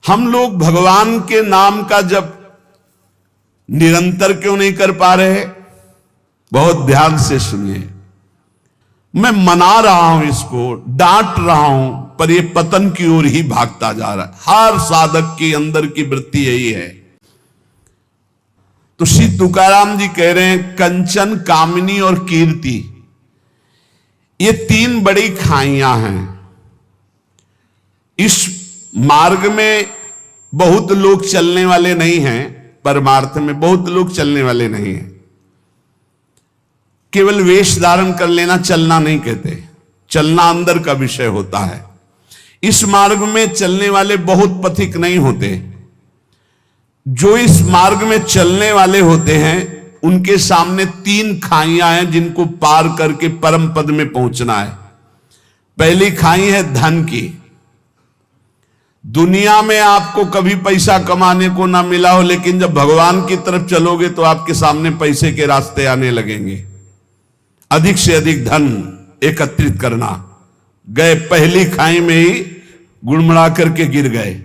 हम लोग भगवान के नाम का जप निरंतर क्यों नहीं कर पा रहे? बहुत ध्यान से सुनिए। मैं मना रहा हूं, इसको डांट रहा हूं, पर यह पतन की ओर ही भागता जा रहा है। हर साधक के अंदर की वृत्ति यही है। तो श्री तुकाराम जी कह रहे हैं, कंचन, कामिनी और कीर्ति, ये तीन बड़ी खाइयां हैं। इस मार्ग में बहुत लोग चलने वाले नहीं हैं, परमार्थ में बहुत लोग चलने वाले नहीं हैं। केवल वेश धारण कर लेना चलना नहीं कहते, चलना अंदर का विषय होता है। इस मार्ग में चलने वाले बहुत पथिक नहीं होते। जो इस मार्ग में चलने वाले होते हैं उनके सामने तीन खाइयां हैं जिनको पार करके परम पद में पहुंचना है। पहली खाई है धन की। दुनिया में आपको कभी पैसा कमाने को ना मिला हो, लेकिन जब भगवान की तरफ चलोगे तो आपके सामने पैसे के रास्ते आने लगेंगे। अधिक से अधिक धन एकत्रित करना। गए पहली खाई में ही गुड़मड़ा करके गिर गए।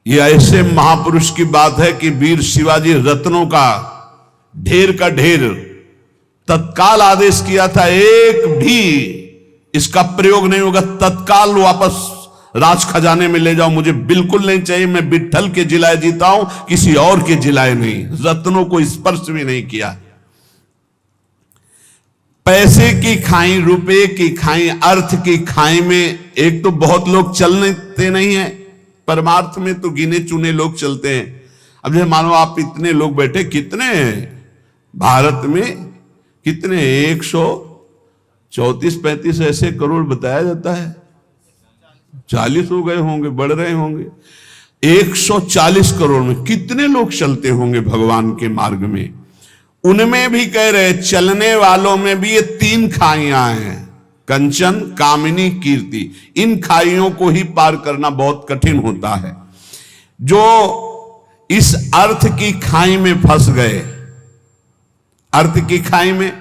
यह ऐसे महापुरुष की बात है कि वीर शिवाजी रत्नों का ढेर तत्काल आदेश किया था, एक भी इसका प्रयोग नहीं होगा, तत्काल वापस राज खजाने में ले जाओ, मुझे बिल्कुल नहीं चाहिए। मैं विट्ठल के जिलाए जीता हूं, किसी और के जिलाए नहीं। रत्नों को स्पर्श भी नहीं किया। पैसे की खाई, रुपए की खाई, अर्थ की खाई में एक तो बहुत लोग चलते नहीं है। परमार्थ में तो गिने चुने लोग चलते हैं। अब जैसे मानो आप इतने लोग बैठे, कितने भारत में कितने 134-35 ऐसे करोड़ बताया जाता है। 40 हो गए होंगे, बढ़ रहे होंगे। 140 करोड़ में कितने लोग चलते होंगे भगवान के मार्ग में। उनमें भी कह रहे, चलने वालों में भी ये तीन खाइयां हैं, कंचन, कामिनी, कीर्ति। इन खाइयों को ही पार करना बहुत कठिन होता है। जो इस अर्थ की खाई में फंस गए, अर्थ की खाई में,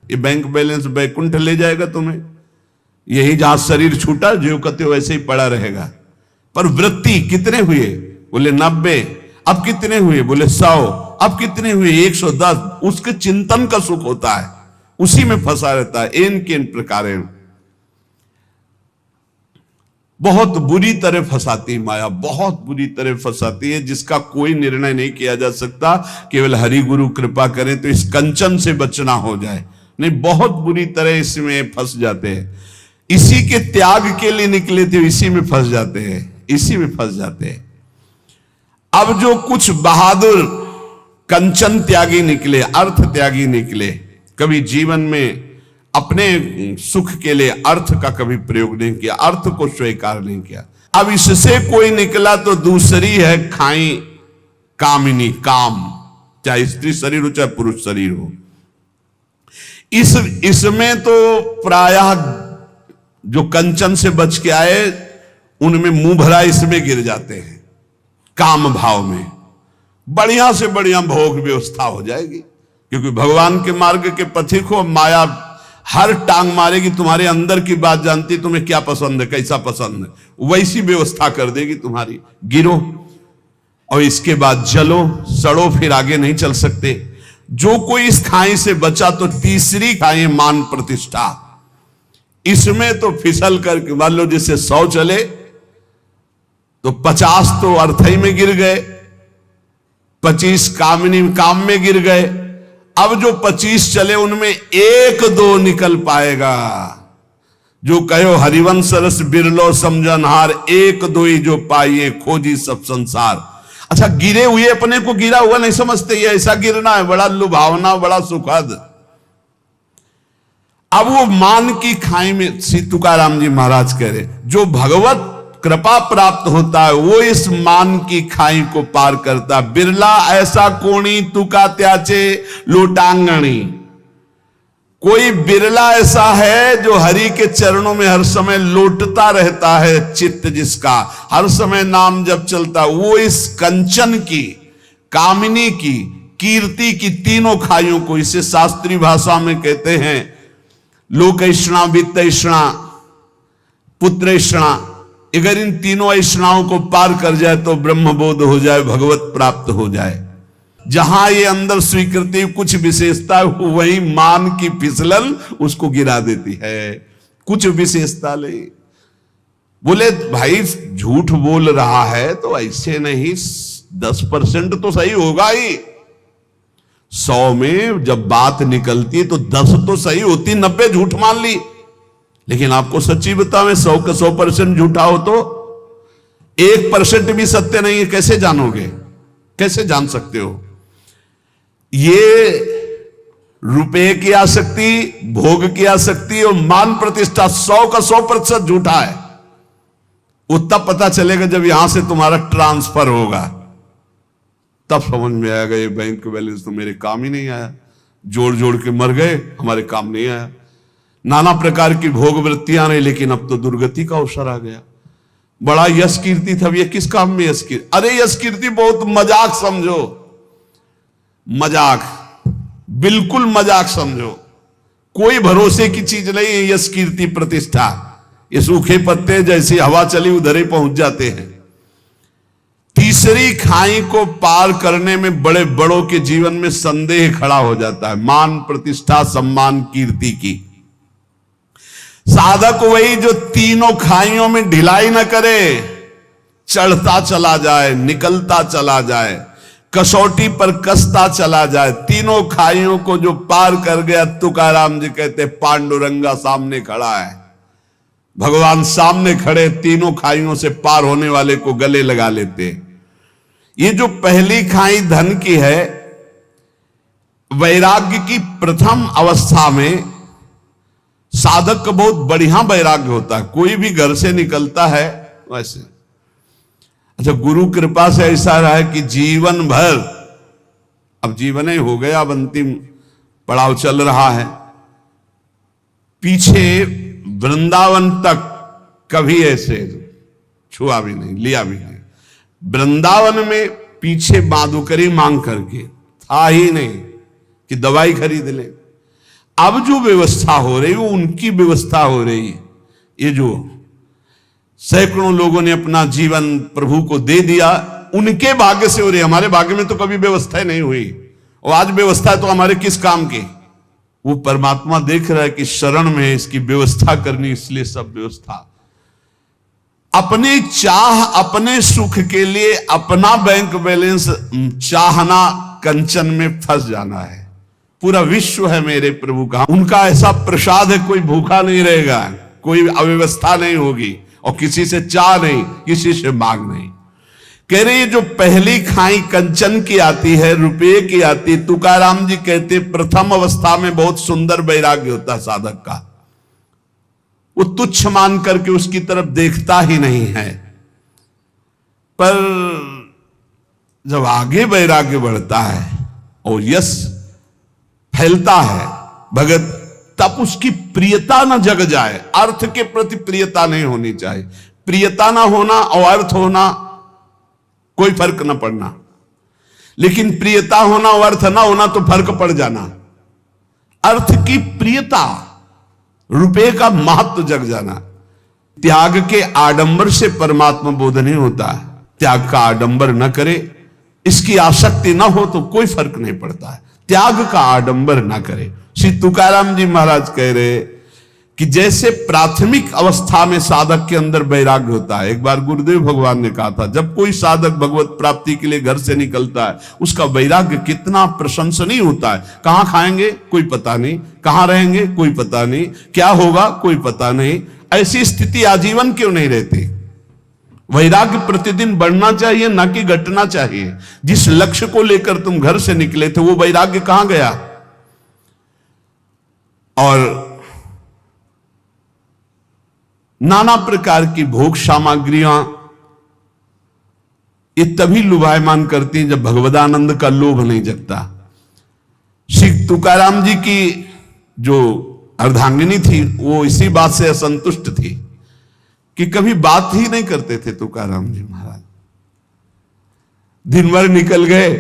ये बैंक बैलेंस बैकुंठ ले जाएगा तुम्हें। यही जहां शरीर छूटा, जो कहते हो वैसे ही पड़ा रहेगा। पर वृत्ति कितने हुए? बोले 90। अब कितने हुए? बोले 100। अब कितने हुए? 110। उसके चिंतन का सुख होता है, उसी में फंसा रहता है। एन के इन प्रकार बहुत बुरी तरह फंसाती माया, बहुत बुरी तरह फंसाती है, जिसका कोई निर्णय नहीं किया जा सकता। केवल हरि गुरु कृपा करें तो इस कंचन से बचना हो जाए, नहीं बहुत बुरी तरह इसमें फंस जाते हैं। इसी के त्याग के लिए निकले थे, इसी में फंस जाते हैं, इसी में फंस जाते हैं। अब जो कुछ बहादुर कंचन त्यागी निकले, अर्थ त्यागी निकले, कभी जीवन में अपने सुख के लिए अर्थ का कभी प्रयोग नहीं किया, अर्थ को स्वीकार नहीं किया। अब इससे कोई निकला तो दूसरी है खाई कामिनी, काम, चाहे स्त्री शरीर हो चाहे पुरुष शरीर हो। इसमें तो प्रायः जो कंचन से बच के आए उनमें मुंह भरा इसमें गिर जाते हैं। काम भाव में बढ़िया से बढ़िया भोग व्यवस्था हो जाएगी, क्योंकि भगवान के मार्ग के पथिक हो। माया हर टांग मारेगी, तुम्हारे अंदर की बात जानती, तुम्हें क्या पसंद है, कैसा पसंद है, वैसी व्यवस्था कर देगी तुम्हारी। गिरो और इसके बाद जलो सड़ो, फिर आगे नहीं चल सकते। जो कोई इस खाई से बचा तो तीसरी खाई मान प्रतिष्ठा। इसमें तो फिसल करके मान लो जैसे 100 चले तो 50 तो अर्थई में गिर गए, 25 कामिनी काम में गिर गए। अब जो 25 चले उनमें 1-2 निकल पाएगा। जो कहो हरिवंश रस बिरलो समझनहार, 1-2 ही जो पाइए खोजी सब संसार। अच्छा, गिरे हुए अपने को गिरा हुआ नहीं समझते, ये ऐसा गिरना है बड़ा लुभावना, बड़ा सुखद। अब वो मान की खाई में श्री तुकाराम जी महाराज कह रहे, जो भगवत कृपा प्राप्त होता है वो इस मान की खाई को पार करता। बिरला ऐसा कोणी तुका त्याचे लोटांगणी। कोई बिरला ऐसा है जो हरि के चरणों में हर समय लौटता रहता है, चित्त जिसका हर समय नाम जब चलता। वो इस कंचन की, कामिनी की, कीर्ति की तीनों खाइयों को, इसे शास्त्रीय भाषा में कहते हैं लोकैषणा, वित्तैषणा, पुत्रैषणा। अगर इन तीनों ऐष्णाओं को पार कर जाए तो ब्रह्मबोध हो जाए, भगवत प्राप्त हो जाए। जहां ये अंदर स्वीकृति कुछ विशेषता, वही मान की फिसलन उसको गिरा देती है। कुछ विशेषता नहीं। बोले भाई झूठ बोल रहा है तो ऐसे नहीं, 10% तो सही होगा ही। 100 में जब बात निकलती तो 10 तो सही होती, 90 झूठ मान ली। लेकिन आपको सच्ची बताओ, 100 का 100% झूठा हो तो 1% भी सत्य नहीं है, कैसे जानोगे? कैसे जान सकते हो? ये रुपए की आसक्ति, भोग की आसक्ति और मान प्रतिष्ठा 100 का 100% झूठा है। वो तब पता चलेगा जब यहां से तुम्हारा ट्रांसफर होगा, तब समझ में आएगा ये बैंक बैलेंस तो मेरे काम ही नहीं आया। जोड़ जोड़ के मर गए, हमारे काम नहीं आया। नाना प्रकार की भोग वृत्तियां नहीं, लेकिन अब तो दुर्गति का अवसर आ गया। बड़ा यश कीर्ति था, ये किस काम में यश कीर्ति? अरे यश कीर्ति बहुत मजाक समझो, मजाक, बिल्कुल मजाक समझो। कोई भरोसे की चीज नहीं है यश कीर्ति प्रतिष्ठा। ये सूखे पत्ते जैसी हवा चली उधर ही पहुंच जाते हैं। तीसरी खाई को पार करने में बड़े बड़ों के जीवन में संदेह खड़ा हो जाता है, मान प्रतिष्ठा सम्मान कीर्ति की। साधक वही जो तीनों खाइयों में ढिलाई न करे, चढ़ता चला जाए, निकलता चला जाए, कसौटी पर कसता चला जाए। तीनों खाइयों को जो पार कर गया, तुकाराम जी कहते पांडुरंगा सामने खड़ा है। भगवान सामने खड़े, तीनों खाइयों से पार होने वाले को गले लगा लेते। ये जो पहली खाई धन की है, वैराग्य की प्रथम अवस्था में साधक का बहुत बढ़िया वैराग्य होता है। कोई भी घर से निकलता है वैसे, अच्छा गुरु कृपा से ऐसा रहा है कि जीवन भर, अब जीवन ही हो गया, अब अंतिम पड़ाव चल रहा है, पीछे वृंदावन तक कभी ऐसे छुआ भी नहीं, लिया भी नहीं। वृंदावन में पीछे माधुकरी मांग करके था ही नहीं कि दवाई खरीद ले। अब जो व्यवस्था हो रही वो उनकी व्यवस्था हो रही है। ये जो सैकड़ों लोगों ने अपना जीवन प्रभु को दे दिया, उनके भाग्य से हो रही। हमारे भाग्य में तो कभी व्यवस्था नहीं हुई, और आज व्यवस्था है तो हमारे किस काम की? वो परमात्मा देख रहा है कि शरण में इसकी व्यवस्था करनी, इसलिए सब व्यवस्था। अपनी चाह, अपने सुख के लिए अपना बैंक बैलेंस चाहना, कंचन में फंस जाना है। पूरा विश्व है मेरे प्रभु का, उनका ऐसा प्रसाद है, कोई भूखा नहीं रहेगा, कोई अव्यवस्था नहीं होगी, और किसी से चाह नहीं, किसी से मांग नहीं। कह रहे जो पहली खाई कंचन की आती है, रुपये की आती, तुकाराम जी कहते प्रथम अवस्था में बहुत सुंदर वैराग्य होता है साधक का। वो तुच्छ मान करके उसकी तरफ देखता ही नहीं है। पर जब आगे वैराग्य बढ़ता है और यश फैलता है भगत, तब उसकी प्रियता न जग जाए। अर्थ के प्रति प्रियता नहीं होनी चाहिए। प्रियता ना होना और अर्थ होना कोई फर्क न पड़ना, लेकिन प्रियता होना और अर्थ ना होना तो फर्क पड़ जाना। अर्थ की प्रियता, रुपये का महत्व जग जाना। त्याग के आडंबर से परमात्मा बोध नहीं होता। त्याग का आडंबर न करे, इसकी आसक्ति न हो तो कोई फर्क नहीं पड़ता है। त्याग का आडंबर ना करे। श्री तुकाराम जी महाराज कह रहे कि जैसे प्राथमिक अवस्था में साधक के अंदर वैराग्य होता है। एक बार गुरुदेव भगवान ने कहा था, जब कोई साधक भगवत प्राप्ति के लिए घर से निकलता है, उसका वैराग्य कितना प्रशंसनीय होता है। कहां खाएंगे कोई पता नहीं, कहां रहेंगे कोई पता नहीं, क्या होगा कोई पता नहीं। ऐसी स्थिति आजीवन क्यों नहीं रहती? वैराग्य प्रतिदिन बढ़ना चाहिए, ना कि घटना चाहिए। जिस लक्ष्य को लेकर तुम घर से निकले थे, वो वैराग्य कहां गया? और नाना प्रकार की भोग सामग्रियां ये तभी लुभायमान करती हैं जब भगवदानंद का लोभ नहीं जगता। श्री तुकाराम जी की जो अर्धांगिनी थी, वो इसी बात से असंतुष्ट थी कि कभी बात ही नहीं करते थे तुकाराम जी महाराज। दिन भर निकल गए,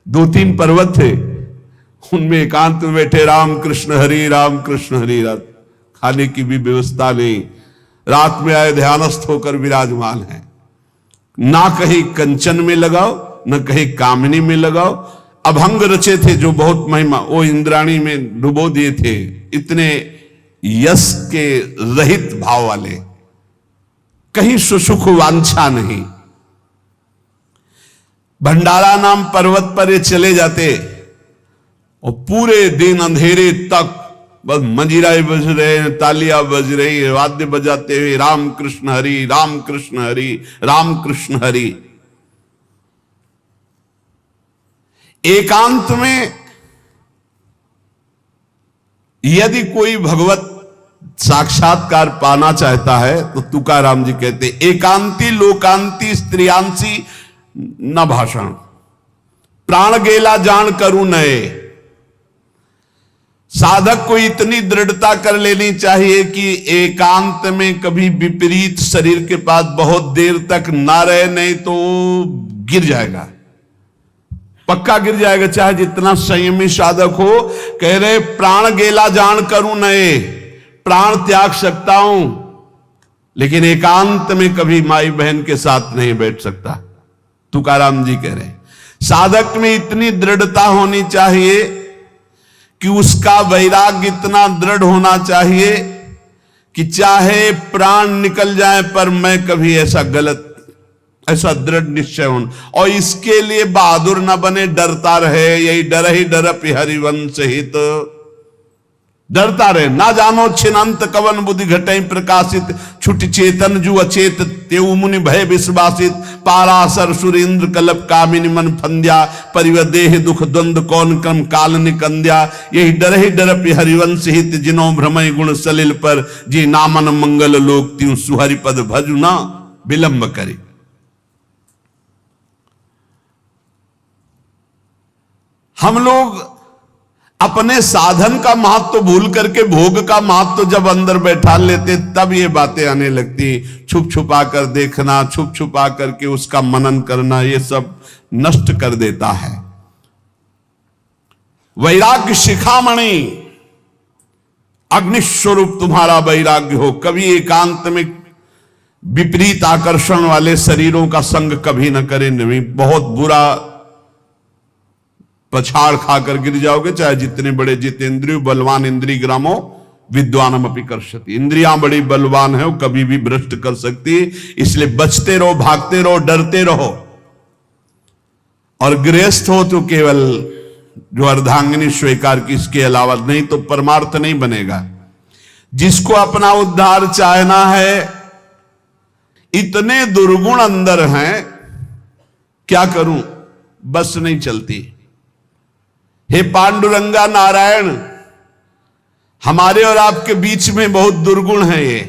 2-3 पर्वत थे, उनमें एकांत में बैठे राम कृष्ण हरि राम कृष्ण हरि। रात खाने की भी व्यवस्था नहीं, रात में आए ध्यानस्थ होकर विराजमान है। ना कहीं कंचन में लगाओ, न कहीं कामिनी में लगाओ। अभंग रचे थे जो बहुत महिमा, वो इंद्राणी में डुबो दिए थे। इतने यश के रहित भाव वाले, कहीं सुसुख वांछा नहीं। भंडारा नाम पर्वत पर ये चले जाते और पूरे दिन अंधेरे तक बस मंजीराएं बज रहे हैं, तालियां बज रही है, वाद्य बजाते हुए राम कृष्ण हरि, राम कृष्ण हरि, राम कृष्ण हरि। एकांत में यदि कोई भगवत साक्षात्कार पाना चाहता है तो तुकाराम जी कहते, एकांती लोकांती स्त्रियांसी न भाषण, प्राण गेला जान करूं नए। साधक को इतनी दृढ़ता कर लेनी चाहिए कि एकांत में कभी विपरीत शरीर के पास बहुत देर तक ना रहे, नहीं तो गिर जाएगा, पक्का गिर जाएगा, चाहे जितना संयमी साधक हो। कह रहे प्राण गेला जान करूं नए, प्राण त्याग सकता हूं लेकिन एकांत में कभी माई बहन के साथ नहीं बैठ सकता। तुकाराम जी कह रहे साधक में इतनी दृढ़ता होनी चाहिए कि उसका वैराग्य इतना दृढ़ होना चाहिए कि चाहे प्राण निकल जाए पर मैं कभी ऐसा गलत, ऐसा दृढ़ निश्चय होना। और इसके लिए बहादुर न बने, डरता रहे, यही डर ही डर हरिवंश हित, डरता रहे। ना जानो छिनंत कवन बुद्धि घटई प्रकाशित, छुट चेतन जु अचेत तेउ मुनि भय विश्वासित, पारासर सुरेंद्र कलप कामिनी मन फंद्या, परिवदेह दुख द्वंद कौन क्रम काल निकंद्या, यही डर हरिवंश हित, जिनो भ्रमय गुण सलिल पर, जी नामन मंगल लोक त्यों सुहरिपद भजु ना विलंब करे। हम लोग अपने साधन का महत्व तो भूल करके भोग का महत्व तो जब अंदर बैठा लेते तब ये बातें आने लगती। छुप छुपा कर देखना, छुप छुपा करके उसका मनन करना, ये सब नष्ट कर देता है। वैराग्य शिखामणि, अग्निस्वरूप तुम्हारा वैराग्य हो। कभी एकांत में विपरीत आकर्षण वाले शरीरों का संग कभी न करें, नहीं बहुत बुरा पछाड़ खाकर गिर जाओगे। चाहे जितने बड़े जितेंद्रिय बलवान इंद्रिय ग्रामो विद्वानम अपि कर्षति, इंद्रियां बड़ी बलवान है, वो कभी भी भ्रष्ट कर सकती है। इसलिए बचते रहो, भागते रहो, डरते रहो। और गृहस्थ हो तो केवल जो अर्धांगिनी स्वीकार की, इसके अलावा नहीं तो परमार्थ नहीं बनेगा। जिसको अपना उद्धार चाहना है, इतने दुर्गुण अंदर हैं, क्या करूं, बस नहीं चलती। हे पांडुरंगा नारायण, हमारे और आपके बीच में बहुत दुर्गुण है ये।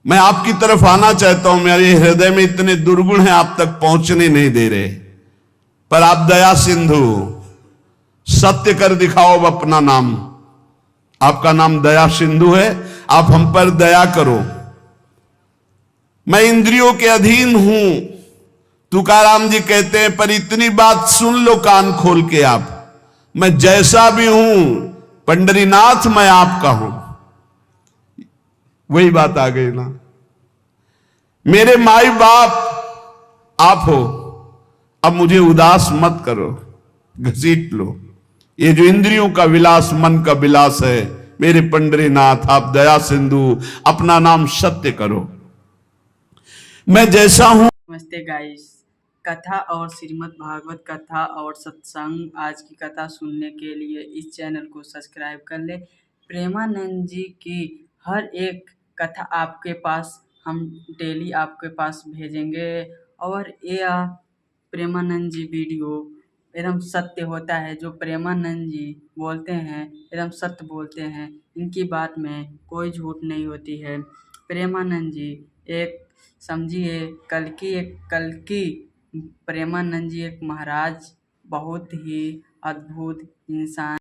मैं आपकी तरफ आना चाहता हूं, मेरे हृदय में इतने दुर्गुण हैं, आप तक पहुंचने नहीं दे रहे। पर आप दया सिंधु, सत्य कर दिखाओ अपना नाम। आपका नाम दया सिंधु है, आप हम पर दया करो। मैं इंद्रियों के अधीन हूं, तुकाराम जी कहते हैं, पर इतनी बात सुन लो कान खोल के आप, मैं जैसा भी हूं पंडरीनाथ मैं आपका हूं। वही बात आ गई ना, मेरे माई बाप आप हो, अब मुझे उदास मत करो, घसीट लो। ये जो इंद्रियों का विलास, मन का विलास है, मेरे पंडरीनाथ आप दया सिंधु, अपना नाम सत्य करो। मैं जैसा हूं। नमस्ते गाइस, कथा और श्रीमद् भागवत कथा और सत्संग आज की कथा सुनने के लिए इस चैनल को सब्सक्राइब कर ले। प्रेमानंद जी की हर एक कथा आपके पास हम डेली आपके पास भेजेंगे। और यह प्रेमानंद जी वीडियो एकदम सत्य होता है। जो प्रेमानंद जी बोलते हैं एकदम सत्य बोलते हैं, इनकी बात में कोई झूठ नहीं होती है। प्रेमानंद जी एक समझिए कल की प्रेमानंद जी एक महाराज, बहुत ही अद्भुत इंसान।